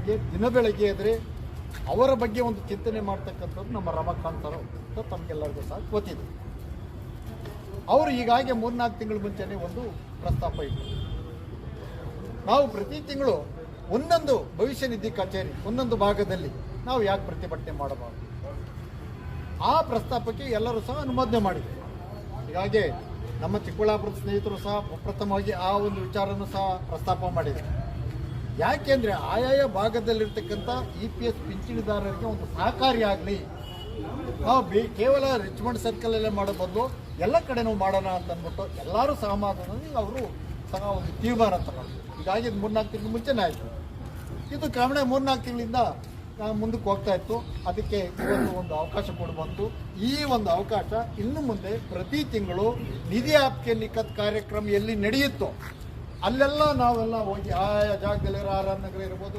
ಬೆಳಗ್ಗೆ ದಿನ ಬೆಳಗ್ಗೆ ಎದ್ರೆ ಅವರ ಬಗ್ಗೆ ಒಂದು ಚಿಂತನೆ ಮಾಡ್ತಕ್ಕಂಥದ್ದು ನಮ್ಮ ರಮಾಕಾಂತ್ ಅಂತ ತಮಗೆಲ್ಲರಿಗೂ ಸಹ ಗೊತ್ತಿದೆ. ಅವರು ಹೀಗಾಗಿ 3-4 ತಿಂಗಳ ಮುಂಚೆನೇ ಒಂದು ಪ್ರಸ್ತಾಪ ಇತ್ತು. ನಾವು ಪ್ರತಿ ತಿಂಗಳು ಒಂದೊಂದು ಭವಿಷ್ಯ ನಿಧಿ ಕಚೇರಿ ಒಂದೊಂದು ಭಾಗದಲ್ಲಿ ನಾವು ಯಾಕೆ ಪ್ರತಿಭಟನೆ ಮಾಡಬಾರ್ದು, ಆ ಪ್ರಸ್ತಾಪಕ್ಕೆ ಎಲ್ಲರೂ ಸಹ ಅನುಮೋದನೆ ಮಾಡಿದ್ರು. ಹೀಗಾಗಿ ನಮ್ಮ ಚಿಕ್ಕಬಳ್ಳಾಪುರದ ಸ್ನೇಹಿತರು ಸಹ ಪ್ರಥಮವಾಗಿ ಆ ಒಂದು ವಿಚಾರನೂ ಸಹ ಪ್ರಸ್ತಾಪ ಮಾಡಿದರು. ಯಾಕೆಂದರೆ ಆಯಾಯ ಭಾಗದಲ್ಲಿರ್ತಕ್ಕಂಥ EPS ಪಿಂಚಣಿದಾರರಿಗೆ ಒಂದು ಸಹಕಾರಿಯಾಗಲಿ, ನಾವು ಕೇವಲ ರಿಚ್ಮಂಡ್ ಸರ್ಕಲಲ್ಲೇ ಮಾಡೋ ಬದಲು ಎಲ್ಲ ಕಡೆನೂ ಮಾಡೋಣ ಅಂತ ಅಂದ್ಬಿಟ್ಟು ಎಲ್ಲರೂ ಸಹಮತದಲ್ಲಿ ಅವರು ಸಹ ಒಂದು ತೀರ್ಮಾನ ತಗೊಂಡು, ಹೀಗಾಗಿ ಇದು 3-4 ತಿಂಗಳ ಮುಂಚೆನೇ ಆಯಿತು. ಇದು ಕ್ರಮೇಣ 3-4 ತಿಂಗಳಿಂದ ಮುಂದಕ್ಕೆ ಹೋಗ್ತಾ ಇತ್ತು. ಅದಕ್ಕೆ ಇವತ್ತು ಒಂದು ಅವಕಾಶ ಕೊಡಬಂತು. ಈ ಒಂದು ಅವಕಾಶ ಇನ್ನು ಮುಂದೆ ಪ್ರತಿ ತಿಂಗಳು ನಿಧಿ ಆಪ್ಕೆ ನಿಖತ್ ಕಾರ್ಯಕ್ರಮ ಎಲ್ಲಿ ನಡೆಯುತ್ತೋ ಅಲ್ಲೆಲ್ಲ ನಾವೆಲ್ಲ ಹೋಗಿ ಆಯಾ ಜಾಗದಲ್ಲಿ RR ನಗರ ಇರ್ಬೋದು,